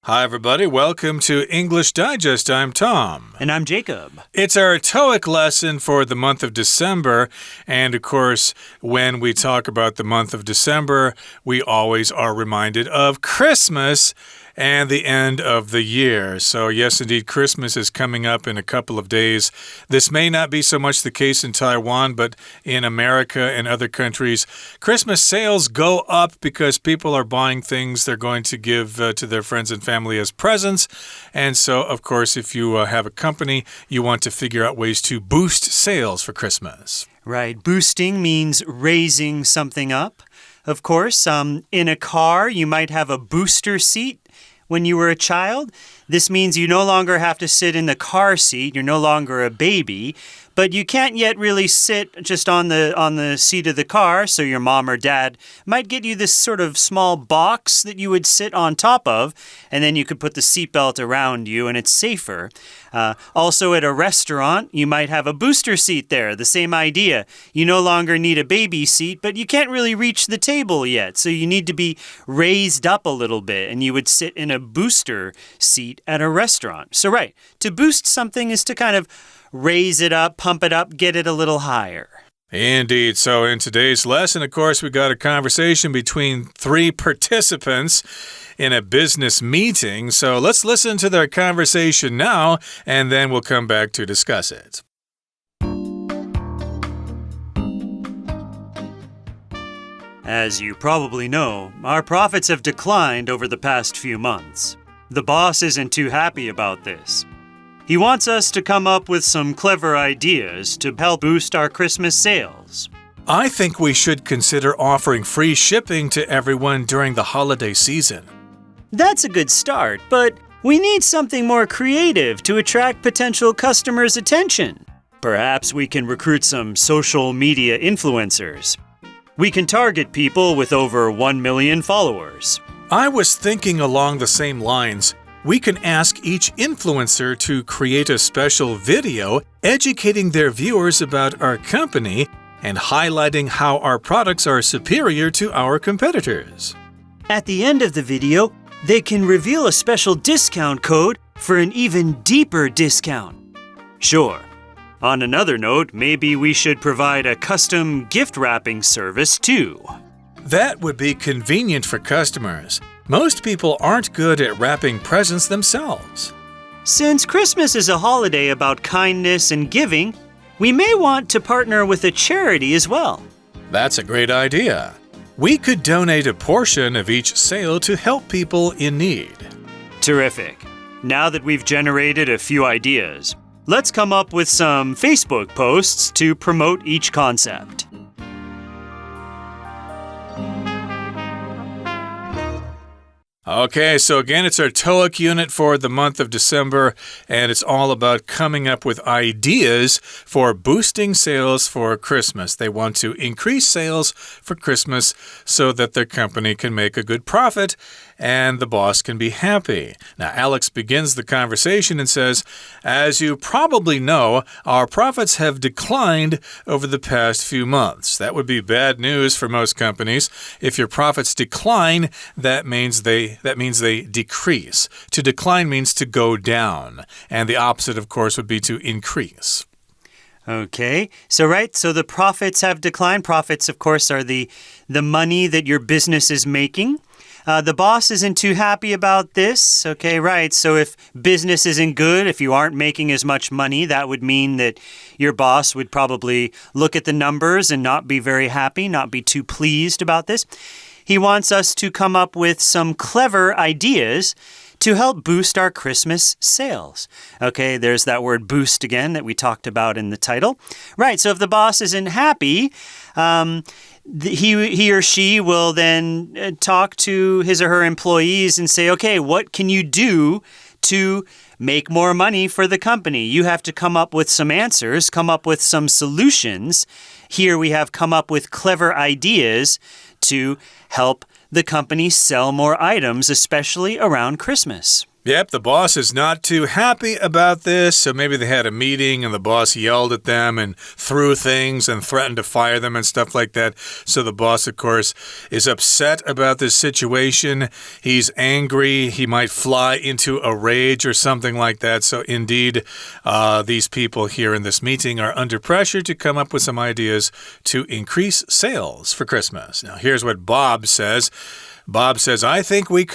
Hi, everybody. Welcome to English Digest. I'm Tom. And I'm Jacob. It's our TOEIC lesson for the month of December. And, of course, when we talk about the month of December, we always are reminded of Christmas and the end of the year. So, yes, indeed, Christmas is coming up in a couple of days. This may not be so much the case in Taiwan, but in America and other countries, Christmas sales go up because people are buying things they're going to give to their friends and family as presents. And so, of course, if you have a company, you want to figure out ways to boost sales for Christmas. Right. Boosting means raising something up. Of course, in a car, you might have a booster seat. When you were a child, this means you no longer have to sit in the car seat. You're no longer a baby, but you can't yet really sit just on the seat of the car, so your mom or dad might get you this sort of small box that you would sit on top of, and then you could put the seatbelt around you, and it's safer. Also at a restaurant, you might have a booster seat there, the same idea. You no longer need a baby seat, but you can't really reach the table yet, so you need to be raised up a little bit, and you would sit in a booster seat at a restaurant. So right, to boost something is to kind of raise it up, pump it up, get it a little higher. Indeed. So in today's lesson, of course, we got a conversation between three participants in a business meeting. So let's listen to their conversation now, and then we'll come back to discuss it. As you probably know, our profits have declined over the past few months. The boss isn't too happy about this. He wants us to come up with some clever ideas to help boost our Christmas sales. I think we should consider offering free shipping to everyone during the holiday season. That's a good start, but we need something more creative to attract potential customers' attention. Perhaps we can recruit some social media influencers. We can target people with over 1 million followers. I was thinking along the same lines. We can ask each influencer to create a special video educating their viewers about our company and highlighting how our products are superior to our competitors. At the end of the video, they can reveal a special discount code for an even deeper discount. Sure. On another note, maybe we should provide a custom gift wrapping service too. That would be convenient for customers. Most people aren't good at wrapping presents themselves. Since Christmas is a holiday about kindness and giving, we may want to partner with a charity as well. That's a great idea. We could donate a portion of each sale to help people in need. Terrific. Now that we've generated a few ideas, let's come up with some Facebook posts to promote each concept. Okay, so again, it's our TOEIC unit for the month of December, and it's all about coming up with ideas for boosting sales for Christmas. They want to increase sales for Christmas so that their company can make a good profit and the boss can be happy. Now, Alex begins the conversation and says, as you probably know, our profits have declined over the past few months. That would be bad news for most companies. If your profits decline, that means they decrease. To decline means to go down. And the opposite, of course, would be to increase. Okay, so the profits have declined. Profits, of course, are the money that your business is making. The boss isn't too happy about this. Okay, right. So if business isn't good, if you aren't making as much money, that would mean that your boss would probably look at the numbers and not be very happy, not be too pleased about this. He wants us to come up with some clever ideas to help boost our Christmas sales. Okay, there's that word boost again that we talked about in the title. Right, so if the boss isn't happy, he or she will then talk to his or her employees and say, okay, what can you do to make more money for the company? You have to come up with some answers, come up with some solutions. Here we have come up with clever ideas to help the company sell more items, especially around Christmas. Yep, the boss is not too happy about this, so maybe they had a meeting and the boss yelled at them and threw things and threatened to fire them and stuff like that. So the boss, of course, is upset about this situation. He's angry. He might fly into a rage or something like that. So indeed, these people here in this meeting are under pressure to come up with some ideas to increase sales for Christmas. Now, here's what Bob says. Bob says, I think we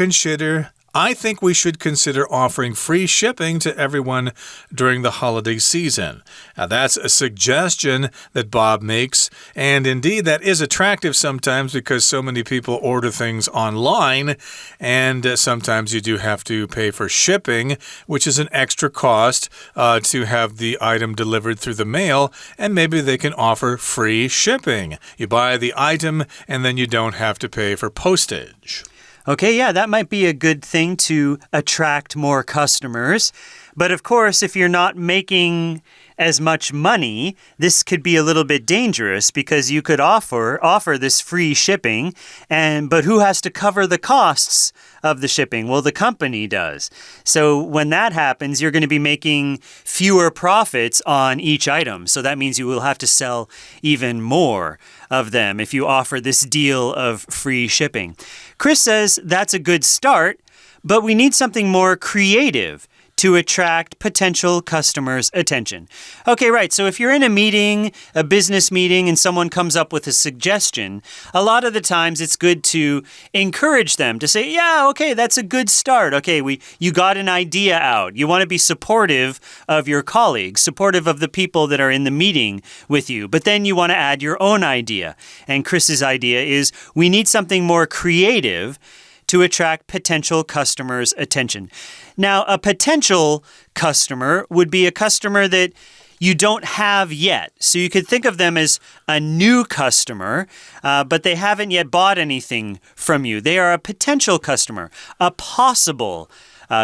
should consider offering free shipping to everyone during the holiday season. Now, that's a suggestion that Bob makes, and indeed that is attractive sometimes because so many people order things online, and sometimes you do have to pay for shipping, which is an extra cost to have the item delivered through the mail, and maybe they can offer free shipping. You buy the item, and then you don't have to pay for postage. Okay, yeah, that might be a good thing to attract more customers. But of course, if you're not making as much money, this could be a little bit dangerous because you could offer this free shipping, but who has to cover the costs of the shipping? Well, the company does. So when that happens, you're going to be making fewer profits on each item. So that means you will have to sell even more of them if you offer this deal of free shipping. Chris says that's a good start, but we need something more creative to attract potential customers' attention. Okay, right. So if you're in a meeting, a business meeting, and someone comes up with a suggestion, a lot of the times it's good to encourage them to say, yeah, okay, that's a good start. Okay, you got an idea out. You want to be supportive of your colleagues, supportive of the people that are in the meeting with you. But then you want to add your own idea. And Chris's idea is we need something more creative to attract potential customers' attention. Now, a potential customer would be a customer that you don't have yet. So you could think of them as a new customer, but they haven't yet bought anything from you. They are a potential customer, a possible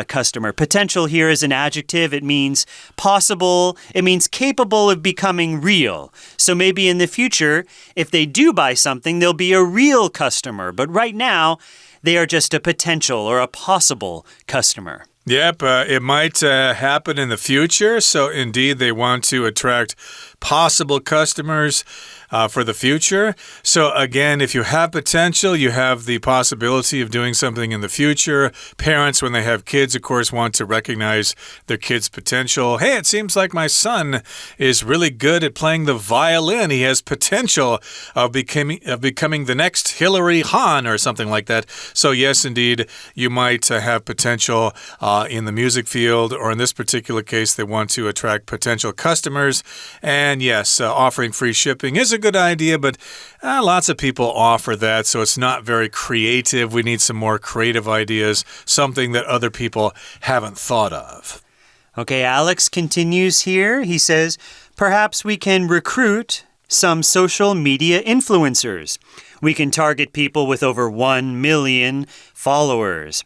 customer. Potential here is an adjective. It means possible. It means capable of becoming real. So maybe in the future, if they do buy something, they'll be a real customer. But right now, they are just a potential or a possible customer. Yep, it might happen in the future. So indeed, they want to attract possible customers for the future. So again, if you have potential, you have the possibility of doing something in the future. Parents, when they have kids, of course, want to recognize their kids' potential. Hey, it seems like my son is really good at playing the violin. He has potential of becoming the next Hillary Hahn or something like that. So yes, indeed, you might have potential in the music field, or in this particular case, they want to attract potential customers. And yes, offering free shipping is a good idea, but lots of people offer that, so it's not very creative. We need some more creative ideas, something that other people haven't thought of. Okay, Alex continues here. He says, perhaps we can recruit some social media influencers. We can target people with over 1 million followers.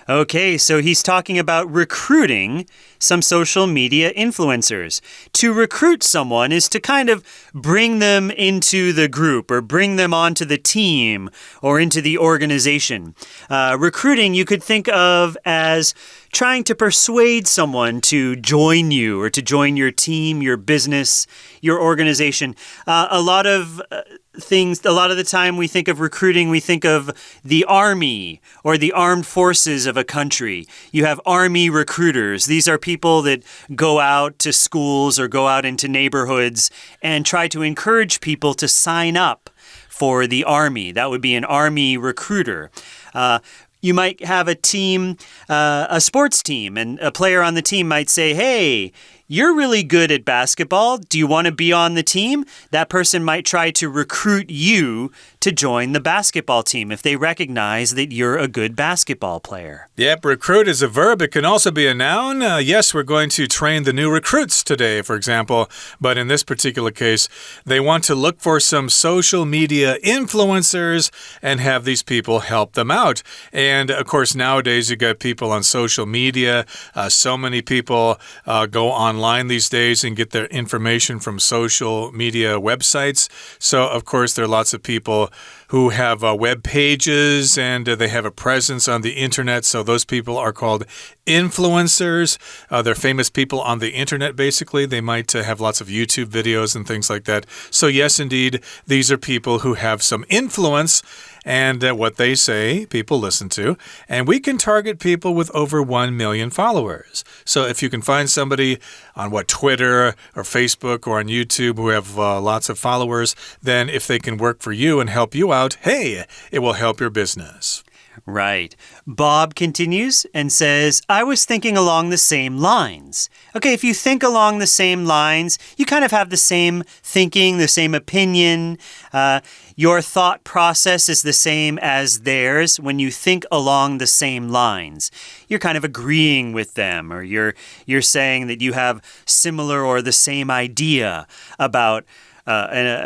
Okay, so he's talking about recruiting some social media influencers. To recruit someone is to kind of bring them into the group or bring them onto the team or into the organization. Recruiting you could think of as trying to persuade someone to join you or to join your team, your business, your organization. A lot of the time we think of recruiting, we think of the army or the armed forces of a country. You have army recruiters. These are people that go out to schools or go out into neighborhoods and try to encourage people to sign up for the army. That would be an army recruiter. You might have a team, a sports team, and a player on the team might say, hey, you're really good at basketball. Do you want to be on the team? That person might try to recruit you to join the basketball team if they recognize that you're a good basketball player. Yep, recruit is a verb. It can also be a noun. Yes, we're going to train the new recruits today, for example. But in this particular case, they want to look for some social media influencers and have these people help them out. And of course, nowadays you got people on social media. So many people go online these days and get their information from social media websites. So, of course, there are lots of people who have web pages and they have a presence on the internet. So those people are called influencers. They're famous people on the internet, basically. They might have lots of YouTube videos and things like that. So yes, indeed, these are people who have some influence. And what they say, people listen to. And we can target people with over 1 million followers. So if you can find somebody on Twitter or Facebook or on YouTube who have lots of followers, then if they can work for you and help you out, hey, it will help your business. Right. Bob continues and says, I was thinking along the same lines. Okay, if you think along the same lines, you kind of have the same thinking, the same opinion. Your thought process is the same as theirs when you think along the same lines. You're kind of agreeing with them, or you're saying that you have similar or the same idea about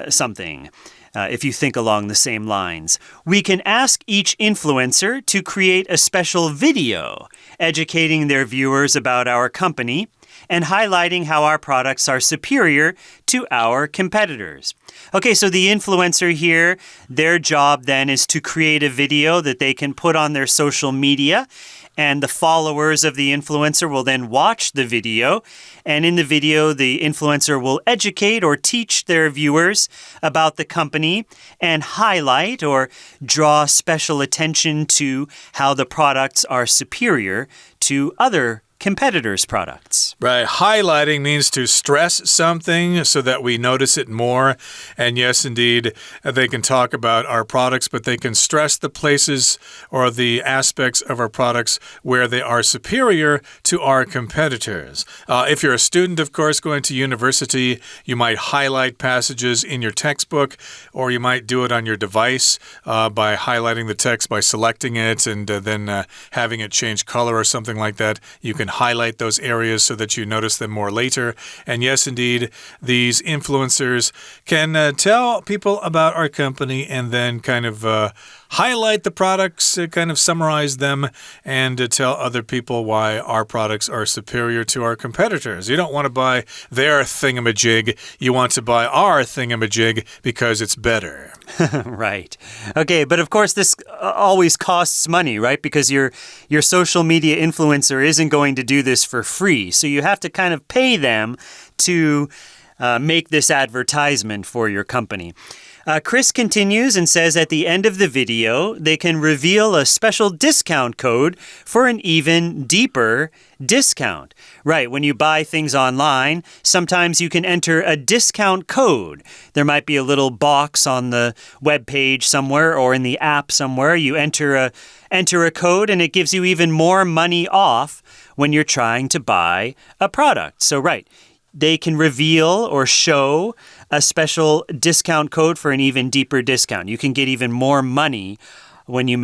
something. If you think along the same lines. We can ask each influencer to create a special video educating their viewers about our company and highlighting how our products are superior to our competitors. Okay, so the influencer here, their job then is to create a video that they can put on their social media, and the followers of the influencer will then watch the video. And in the video, the influencer will educate or teach their viewers about the company and highlight or draw special attention to how the products are superior to other competitors' products. Right. Highlighting means to stress something so that we notice it more. And yes, indeed, they can talk about our products, but they can stress the places or the aspects of our products where they are superior to our competitors. If you're a student, of course, going to university, you might highlight passages in your textbook, or you might do it on your device by highlighting the text by selecting it and then having it change color or something like that. You can highlight those areas so that you notice them more later. And yes, indeed, these influencers can tell people about our company and then kind of highlight the products, kind of summarize them, and tell other people why our products are superior to our competitors. You don't want to buy their thingamajig. You want to buy our thingamajig because it's better. Right. Okay, but of course this always costs money, right? Because your social media influencer isn't going to do this for free. So you have to kind of pay them to make this advertisement for your company. Chris continues and says at the end of the video, they can reveal a special discount code for an even deeper discount. Right, when you buy things online, sometimes you can enter a discount code. There might be a little box on the web page somewhere or in the app somewhere. You enter a code and it gives you even more money off when you're trying to buy a product. So, right, they can reveal or show a special discount code for an even deeper discount. You can get even more money when you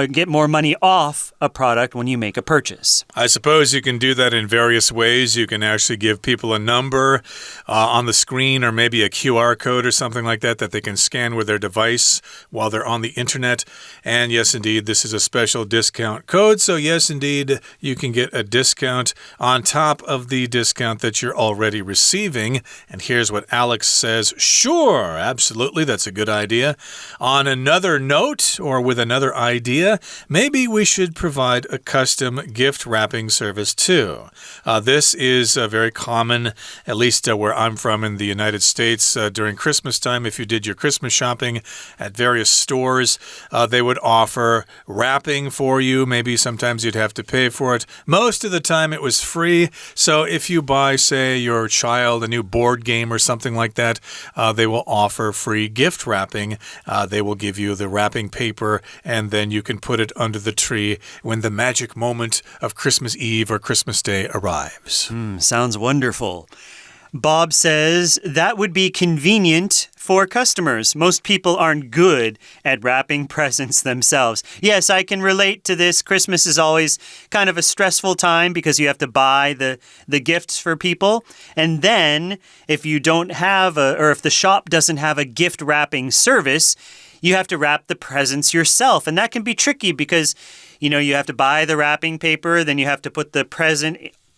get more money off a product when you make a purchase. I suppose you can do that in various ways. You can actually give people a number on the screen or maybe a QR code or something like that they can scan with their device while they're on the internet. And yes, indeed, this is a special discount code. So yes, indeed, you can get a discount on top of the discount that you're already receiving. And here's what Alex says. Sure, absolutely, that's a good idea. On another note, or with another idea, maybe we should provide a custom gift wrapping service too. This is very common, at least where I'm from in the United States. During Christmas time, if you did your Christmas shopping at various stores, they would offer wrapping for you. Maybe sometimes you'd have to pay for it. Most of the time it was free. So if you buy, say, your child a new board game or something like that, they will offer free gift wrapping. They will give you the wrapping paper, and then you can put it under the tree when the magic moment of Christmas Eve or Christmas Day arrives. Sounds wonderful. Bob says that would be convenient for customers. Most people aren't good at wrapping presents themselves. Yes, I can relate to this. Christmas is always kind of a stressful time because you have to buy the gifts for people. And then if you don't have or if the shop doesn't have a gift wrapping service, you have to wrap the presents yourself. And that can be tricky because, you have to buy the wrapping paper, then you have to put the present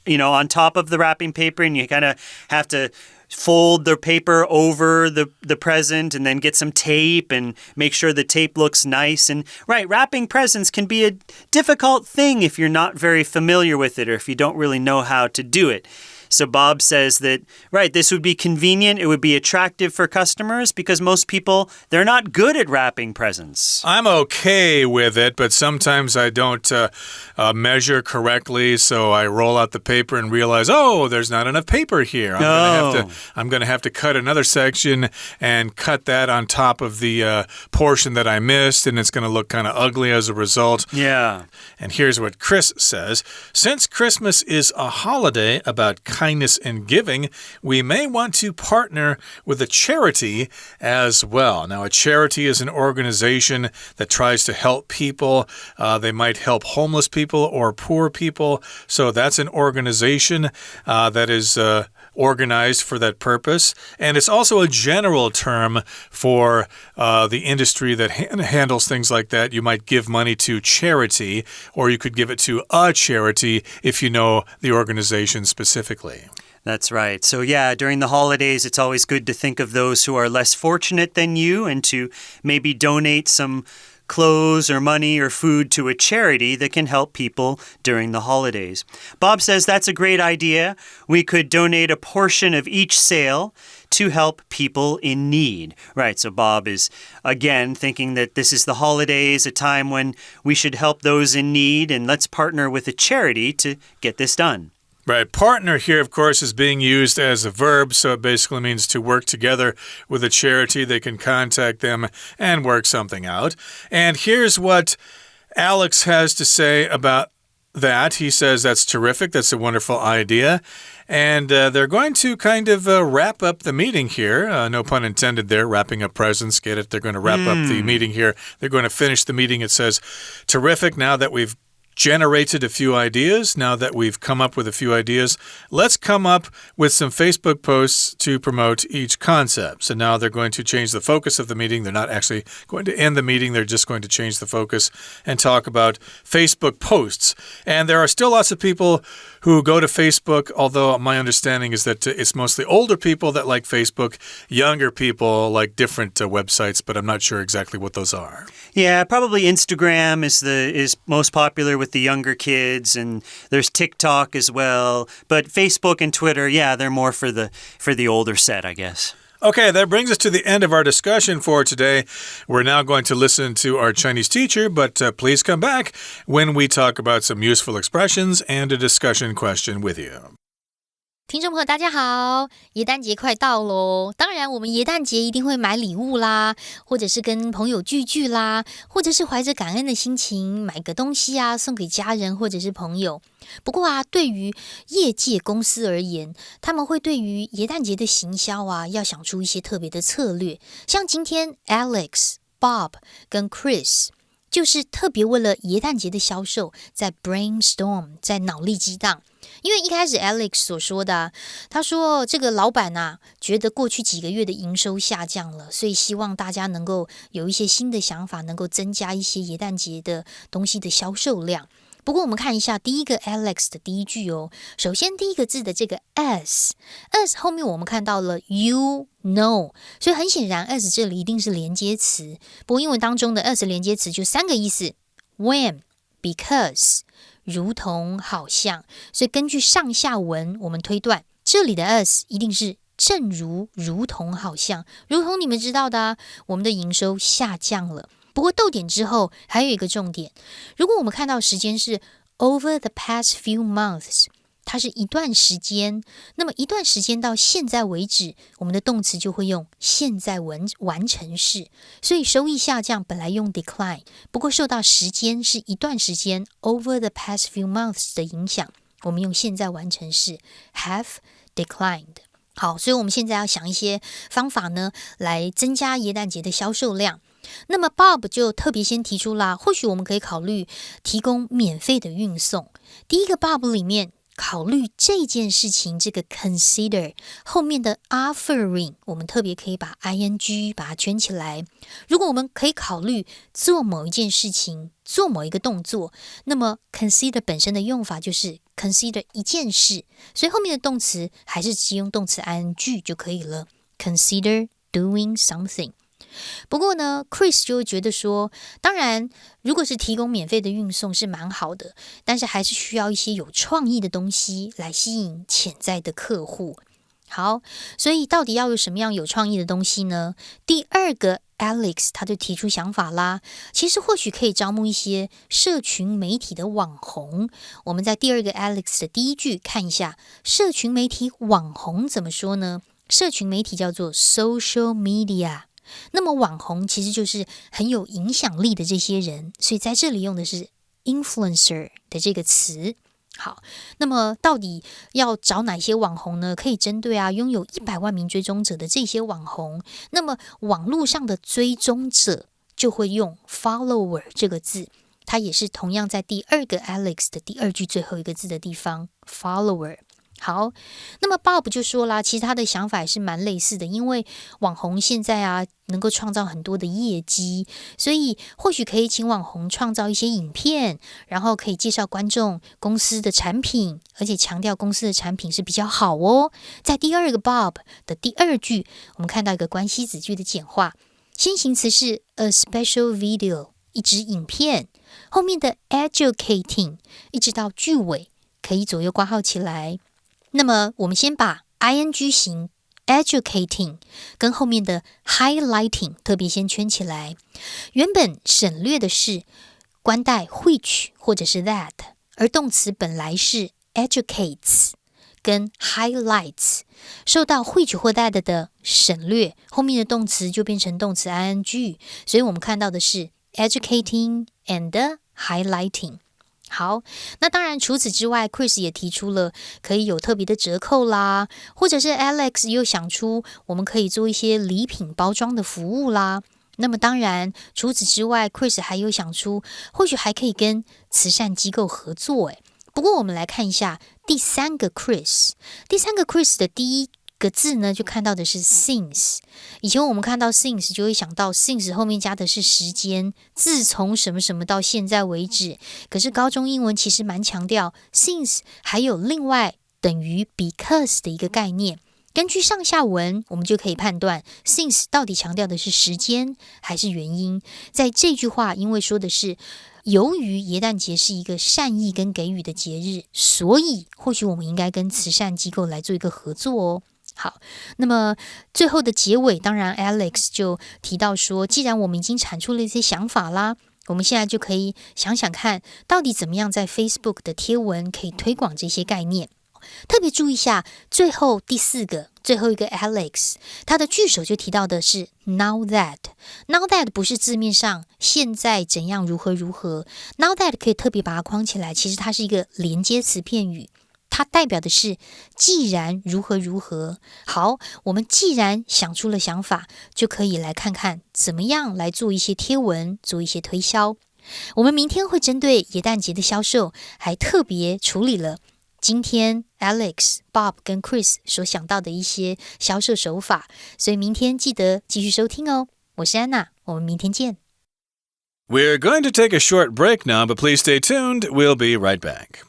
on top of the wrapping paper, and you kind of have to fold the paper over the present and then get some tape and make sure the tape looks nice. And right, wrapping presents can be a difficult thing if you're not very familiar with it or if you don't really know how to do it. So Bob says that, right, this would be convenient. It would be attractive for customers because most people, they're not good at wrapping presents. I'm okay with it, but sometimes I don't measure correctly, so I roll out the paper and realize, oh, there's not enough paper here. I'm going to have to cut another section and cut that on top of the portion that I missed, and it's going to look kind of ugly as a result. Yeah. And here's what Chris says. Since Christmas is a holiday about kindness and giving, we may want to partner with a charity as well. Now, a charity is an organization that tries to help people. They might help homeless people or poor people. So that's an organization that is organized for that purpose. And it's also a general term for the industry that handles things like that. You might give money to charity, or you could give it to a charity if you know the organization specifically. That's right. So yeah, during the holidays, it's always good to think of those who are less fortunate than you and to maybe donate some clothes or money or food to a charity that can help people during the holidays. Bob says that's a great idea. We could donate a portion of each sale to help people in need. Right, so Bob is, again, thinking that this is the holidays, a time when we should help those in need, and let's partner with a charity to get this done. Right. Partner here, of course, is being used as a verb, so it basically means to work together with a charity. They can contact them and work something out. And here's what Alex has to say about that. He says that's terrific. That's a wonderful idea. And they're going to kind of wrap up the meeting here. No pun intended there, wrapping up presents. Get it? They're going to wrap up the meeting here. They're going to finish the meeting. It says, terrific. Now that we've generated a few ideas, now that we've come up with a few ideas, let's come up with some Facebook posts to promote each concept. So now they're going to change the focus of the meeting. They're not actually going to end the meeting. They're just going to change the focus and talk about Facebook posts. And there are still lots of people who go to Facebook, although my understanding is that it's mostly older people that like Facebook. Younger people like different websites, but I'm not sure exactly what those are. Yeah, probably Instagram is most popular with the younger kids, and there's TikTok as well. But Facebook and Twitter, yeah, they're more for the older set, I guess. Okay, that brings us to the end of our discussion for today. We're now going to listen to our Chinese teacher, but please come back when we talk about some useful expressions and a discussion question with you. 听众朋友大家好，耶诞节快到咯，当然我们耶诞节一定会买礼物啦，或者是跟朋友聚聚啦，或者是怀着感恩的心情买个东西啊，送给家人或者是朋友。不过啊，对于业界公司而言，他们会对于耶诞节的行销啊，要想出一些特别的策略。像今天 Alex、Bob 跟 Chris就是特别为了耶诞节的销售在 brainstorm， 在脑力激荡。因为一开始 Alex 所说的他说这个老板啊，觉得过去几个月的营收下降了，所以希望大家能够有一些新的想法，能够增加一些耶诞节的东西的销售量。不过我们看一下第一个 Alex 的第一句哦，首先第一个字的这个 as 后面我们看到了 you know， 所以很显然 as 这里一定是连接词。不过英文当中的 as 连接词就三个意思 when because 如同好像，所以根据上下文我们推断这里的 as 一定是正如如同好像，如同你们知道的啊，我们的营收下降了。不过逗点之后还有一个重点，如果我们看到时间是 over the past few months， 它是一段时间，那么一段时间到现在为止，我们的动词就会用现在完成式，所以收益下降本来用 decline， 不过受到时间是一段时间 over the past few months 的影响，我们用现在完成式 have declined。好，所以我们现在要想一些方法呢，来增加耶诞节的销售量。那么 Bob 就特别先提出啦，或许我们可以考虑提供免费的运送。第一个 Bob 里面考虑这件事情，这个 consider 后面的 offering， 我们特别可以把 ing 把它圈起来。如果我们可以考虑做某一件事情，做某一个动作，那么 consider 本身的用法就是 consider 一件事，所以后面的动词还是直接用动词 ing 就可以了。Consider doing something。不过呢 Chris 就会觉得说，当然如果是提供免费的运送是蛮好的，但是还是需要一些有创意的东西来吸引潜在的客户。好，所以到底要有什么样有创意的东西呢？第二个 Alex 他就提出想法啦，其实或许可以招募一些社群媒体的网红。我们在第二个 Alex 的第一句看一下，社群媒体网红怎么说呢？社群媒体叫做 social media，那么网红其实就是很有影响力的这些人，所以在这里用的是 influencer 的这个词。好，那么到底要找哪些网红呢？可以针对拥有100万名追踪者的这些网红，那么网络上的追踪者就会用 follower 这个字，它也是同样在第二个 Alex 的第二句最后一个字的地方 follower。好，那么 Bob 就说啦，其实他的想法也是蛮类似的，因为网红现在能够创造很多的业绩，所以或许可以请网红创造一些影片，然后可以介绍观众公司的产品，而且强调公司的产品是比较好哦。在第二个 Bob 的第二句，我们看到一个关系子句的简化，先行词是 a special video 一支影片，后面的 educating 一直到句尾可以左右括号起来。那么我们先把 ing 型 educating 跟后面的 highlighting 特别先圈起来。原本省略的是冠带 which 或者是 that， 而动词本来是 educates 跟 highlights， 受到 which 或 that 的省略，后面的动词就变成动词 ing， 所以我们看到的是 educating and highlighting。好，那当然除此之外 Chris 也提出了可以有特别的折扣啦，或者是 Alex 又想出我们可以做一些礼品包装的服务啦。那么当然除此之外 Chris 还有想出或许还可以跟慈善机构合作。不过我们来看一下第三个 Chris 的第一个字呢，就看到的是 since。 以前我们看到 since 就会想到 since 后面加的是时间，自从什么什么到现在为止。可是高中英文其实蛮强调 since 还有另外等于 because 的一个概念。根据上下文我们就可以判断 since 到底强调的是时间还是原因。在这句话因为说的是由于耶诞节是一个善意跟给予的节日，所以或许我们应该跟慈善机构来做一个合作哦。好，那么最后的结尾，当然 Alex 就提到说，既然我们已经产出了一些想法啦，我们现在就可以想想看，到底怎么样在 Facebook 的贴文可以推广这些概念。特别注意一下，最后第四个，最后一个 Alex， 他的句首就提到的是 now that。now that 不是字面上现在怎样如何如何 ，now that 可以特别把它框起来，其实它是一个连接词片语。它代表的是既然如何如何。好，我们既然想出了想法，就可以来看看怎么样来做一些贴文，做一些推销。我们明天会针对耶诞节的销售，还特别处理了今天 Alex、Bob 跟 Chris 所想到的一些销售手法，所以明天记得继续收听哦。我是安娜，我们明天见。 We're going to take a short break now, but please stay tuned. We'll be right back.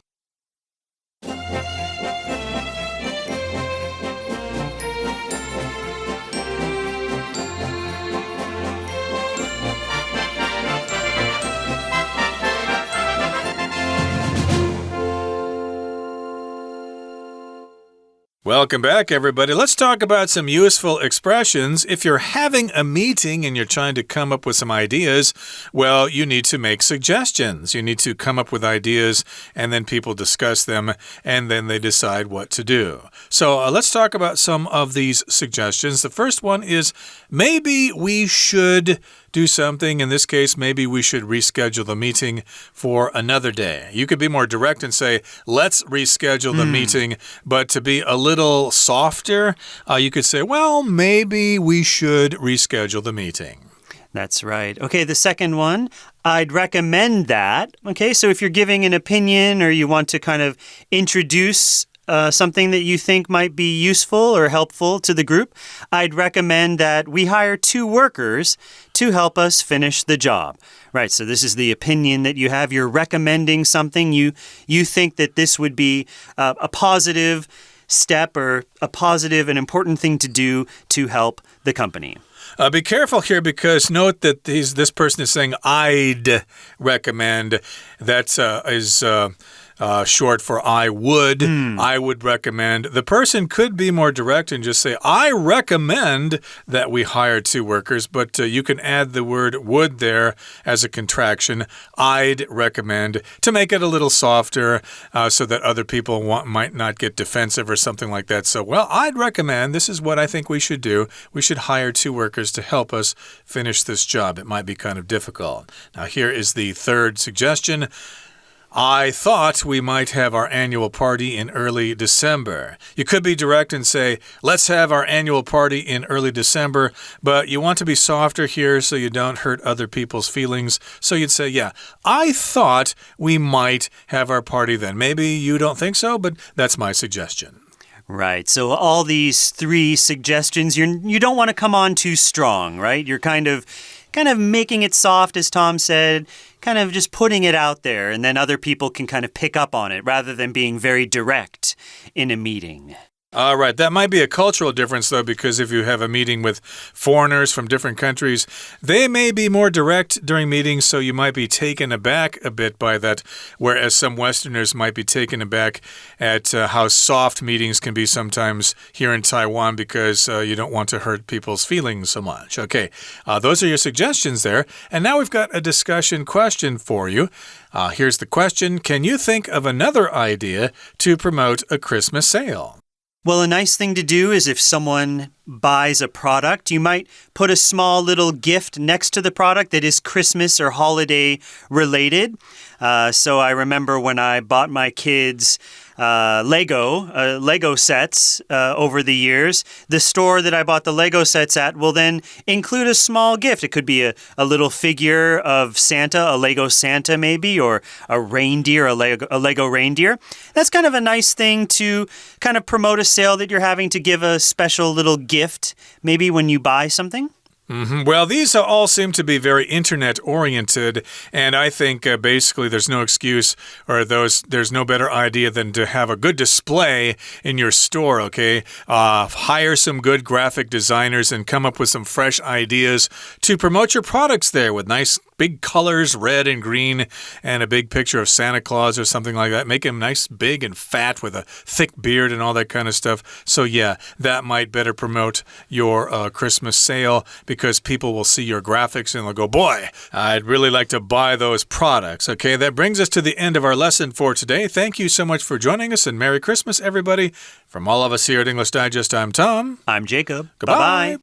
Welcome back, everybody. Let's talk about some useful expressions. If you're having a meeting and you're trying to come up with some ideas, well, you need to make suggestions. You need to come up with ideas, and then people discuss them, and then they decide what to do. So let's talk about some of these suggestions. The first one is maybe we should do something. In this case, maybe we should reschedule the meeting for another day. You could be more direct and say, let's reschedule the meeting, but to be a little softer, you could say, well, maybe we should reschedule the meeting. That's right. Okay, the second one, I'd recommend that. Okay, so if you're giving an opinion or you want to kind of introduce something that you think might be useful or helpful to the group, I'd recommend that we hire 2 workers to help us finish the job. Right, so this is the opinion that you have. You're recommending something. You think that this would be a positive step or a positive and important thing to do to help the company. Be careful here because note that this person is saying I'd recommend. That is short for I would. I would recommend. The person could be more direct and just say, I recommend that we hire 2 workers, but you can add the word would there as a contraction. I'd recommend to make it a little softer so that other people might not get defensive or something like that. So, well, I'd recommend, this is what I think we should do. We should hire 2 workers to help us finish this job. It might be kind of difficult. Now, here is the third suggestion. I thought we might have our annual party in early December. You could be direct and say, let's have our annual party in early December, but you want to be softer here so you don't hurt other people's feelings. So you'd say, yeah, I thought we might have our party then. Maybe you don't think so, but that's my suggestion. Right. So all these 3 suggestions, you don't want to come on too strong, right? You're kind of making it soft, as Tom said, kind of just putting it out there, and then other people can kind of pick up on it rather than being very direct in a meeting. All right, that might be a cultural difference, though, because if you have a meeting with foreigners from different countries, they may be more direct during meetings, so you might be taken aback a bit by that, whereas some Westerners might be taken aback at how soft meetings can be sometimes here in Taiwan because you don't want to hurt people's feelings so much. Okay, those are your suggestions there. And now we've got a discussion question for you. Here's the question. Can you think of another idea to promote a Christmas sale? Well, a nice thing to do is if someone buys a product, you might put a small little gift next to the product that is Christmas or holiday related. So I remember when I bought my kids Lego sets over the years, the store that I bought the Lego sets at will then include a small gift. It could be a little figure of Santa, a Lego Santa maybe, or a reindeer, a Lego reindeer. That's kind of a nice thing to kind of promote a sale that you're having, to give a special little gift maybe when you buy something. Well, these all seem to be very internet-oriented, and I think basically there's no excuse or there's no better idea than to have a good display in your store, okay? Hire some good graphic designers and come up with some fresh ideas to promote your products there with nice big colors, red and green, and a big picture of Santa Claus or something like that. Make him nice, big, and fat with a thick beard and all that kind of stuff. So, yeah, that might better promote your Christmas sale because people will see your graphics and they'll go, boy, I'd really like to buy those products. Okay, that brings us to the end of our lesson for today. Thank you so much for joining us, and Merry Christmas, everybody. From all of us here at English Digest, I'm Tom. I'm Jacob. Goodbye. Bye-bye.